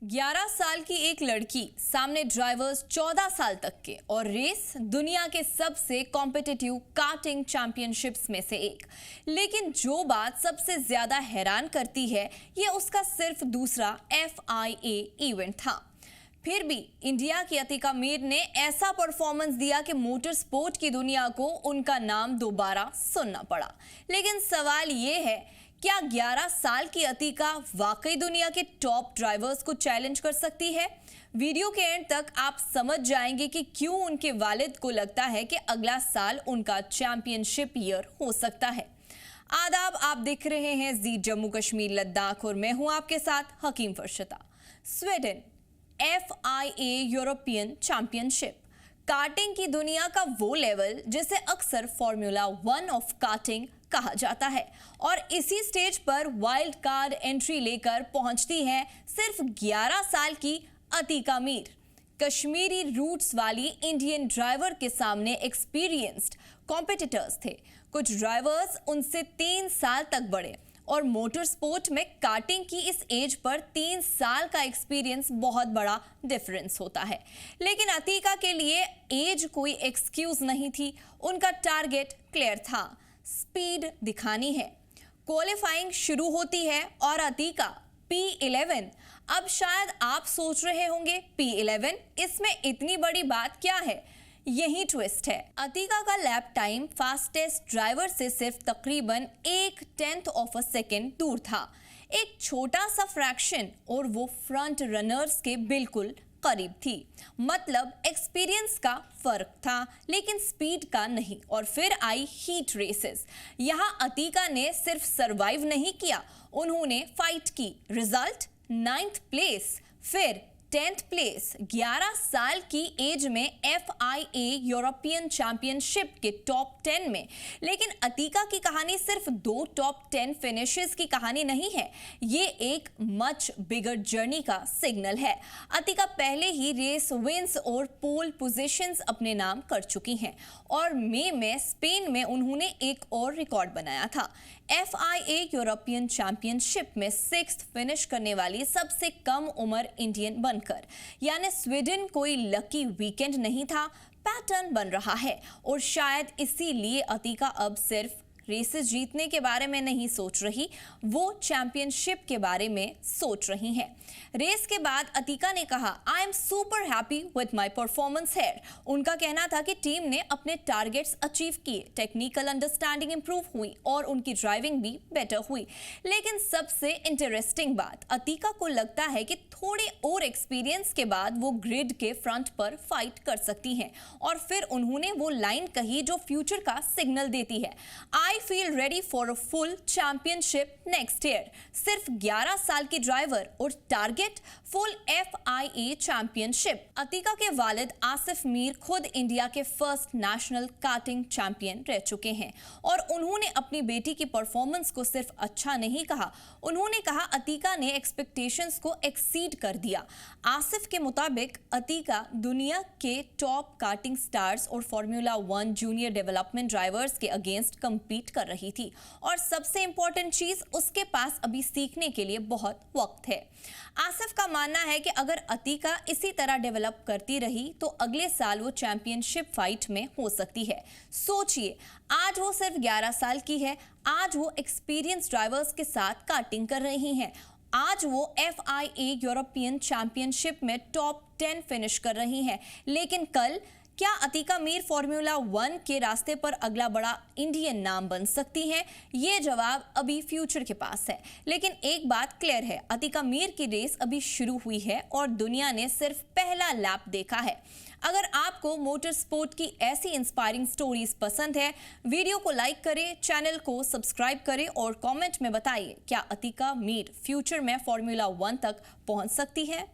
11 साल की एक लड़की, सामने ड्राइवर्स 14 साल तक के, और रेस दुनिया के सबसे कॉम्पिटिटिव कार्टिंग चैंपियनशिप्स में से एक। लेकिन जो बात सबसे ज्यादा हैरान करती है, ये उसका सिर्फ दूसरा FIA इवेंट था। फिर भी इंडिया की अतिका मीर ने ऐसा परफॉर्मेंस दिया कि मोटर स्पोर्ट की दुनिया को उनका नाम दोबारा सुनना पड़ा। लेकिन सवाल ये है, क्या 11 साल की अतिका वाकई दुनिया के टॉप ड्राइवर्स को चैलेंज कर सकती है? वीडियो के एंड तक आप समझ जाएंगे कि क्यों उनके वालिद को लगता है कि अगला साल उनका चैंपियनशिप ईयर हो सकता है। आदाब, आप देख रहे हैं जी जम्मू कश्मीर लद्दाख और मैं हूं आपके साथ Hakim Farshta. Sweden FIA European championship, karting की दुनिया का वो लेवल जिसे अक्सर फॉर्मूला 1 ऑफ कार्टिंग कहा जाता है, और इसी स्टेज पर वाइल्ड कार्ड एंट्री लेकर पहुंचती है सिर्फ 11 साल की अतिका मीर। कश्मीरी रूट्स वाली इंडियन ड्राइवर के सामने एक्सपीरियंस्ड कॉम्पिटिटर्स थे। कुछ ड्राइवर्स उनसे 3 साल तक बड़े, और मोटर स्पोर्ट में कार्टिंग की इस एज पर 3 साल का एक्सपीरियंस बहुत बड़ा डिफरेंस होता है। लेकिन अतिका के लिए एज कोई एक्सक्यूज नहीं थी। उनका टारगेट क्लियर था, स्पीड दिखानी है। क्वालिफाइंग शुरू होती है और अतिका P11। अब शायद आप सोच रहे होंगे, P11, इसमें इतनी बड़ी बात क्या है? यही ट्विस्ट है। अतिका का लैप टाइम फास्टेस्ट ड्राइवर से सिर्फ तकरीबन 1/10 ऑफ अ सेकेंड दूर था। एक छोटा सा फ्रैक्शन, और वो फ्रंट रनर्स के बिल्कुल करीब थी। मतलब एक्सपीरियंस का फर्क था, लेकिन स्पीड का नहीं। और फिर आई हीट रेसेस। यहाँ अतिका ने सिर्फ सरवाइव नहीं किया, उन्होंने फाइट की। रिजल्ट 9th प्लेस, फिर 10th प्लेस। 11 साल की एज में FIA यूरोपियन चैंपियनशिप के टॉप 10 में। लेकिन अतिका की कहानी सिर्फ 2 टॉप 10 फिनिशेस की कहानी नहीं है, ये एक मच बिगर जर्नी का सिग्नल है। अतिका पहले ही रेस विंस और पोल पोजीशंस अपने नाम कर चुकी हैं, और मई में स्पेन में उन्होंने एक और रिकॉर्ड बनाया था। FIA यूरोपियन चैंपियनशिप में 6th फिनिश करने वाली सबसे कम उम्र इंडियन बनकर। यानी स्वीडन कोई लकी वीकेंड नहीं था, पैटर्न बन रहा है। और शायद इसीलिए अतिका अब सिर्फ रेसेस जीतने के बारे में नहीं सोच रही, वो चैंपियनशिप के बारे में सोच रही हैं। रेस के बाद अतिका ने कहा, I am super happy with my performance here. उनका कहना था कि टीम ने अपने टारगेट्स अचीव किए, टेक्निकल अंडरस्टैंडिंग इंप्रूव हुई और उनकी ड्राइविंग भी बेटर हुई। लेकिन सबसे इंटरेस्टिंग बात, अतिका को लगता है कि थोड़े और एक्सपीरियंस के बाद वो ग्रिड के फ्रंट पर फाइट कर सकती हैं। और फिर उन्होंने वो लाइन कही जो फ्यूचर का सिग्नल देती है, I feel ready for a full championship next year। सिर्फ 11 साल की ड्राइवर और target full FIA championship. Atika के वालिद आसिफ मीर खुद इंडिया के फर्स्ट नेशनल कार्टिंग चैंपियन रह चुके हैं, और उन्होंने अपनी बेटी की परफॉर्मेंस को सिर्फ अच्छा नहीं कहा, उन्होंने कहा अतिका ने एक्सपेक्टेशंस को एक्सीड कर दिया। आसिफ के मुताबिक अतिका दुनिया के टॉप कार्टिंग स्टार्स और फॉर्मूला 1 जूनियर डेवलपमेंट ड्राइवर्स के अगेंस्ट कंपीट कर रही थी, और सबसे इंपॉर्टेंट चीज, उसके पास अभी सीखने के लिए बहुत वक्त है। आसिफ का मानना है कि अगर अतिका इसी तरह डेवलप करती रही तो अगले साल वो चैंपियनशिप फाइट में हो सकती है। सोचिए, आज वो सिर्फ 11 साल की है, आज वो एक्सपीरियंस ड्राइवर्स के साथ कार्टिंग कर रही हैं, आज वो FIA यूरोपियन चैंपियनशिप में टॉप 10 फिनिश कर रही हैं। लेकिन कल क्या अतिका मीर फॉर्मूला 1 के रास्ते पर अगला बड़ा इंडियन नाम बन सकती हैं? ये जवाब अभी फ्यूचर के पास है। लेकिन एक बात क्लियर है, अतिका मीर की रेस अभी शुरू हुई है और दुनिया ने सिर्फ पहला लैप देखा है। अगर आपको मोटर स्पोर्ट की ऐसी इंस्पायरिंग स्टोरीज पसंद है, वीडियो को लाइक करें, चैनल को सब्सक्राइब करें और कमेंट में बताइए, क्या अतिका मीर फ्यूचर में फॉर्मूला 1 तक पहुंच सकती है?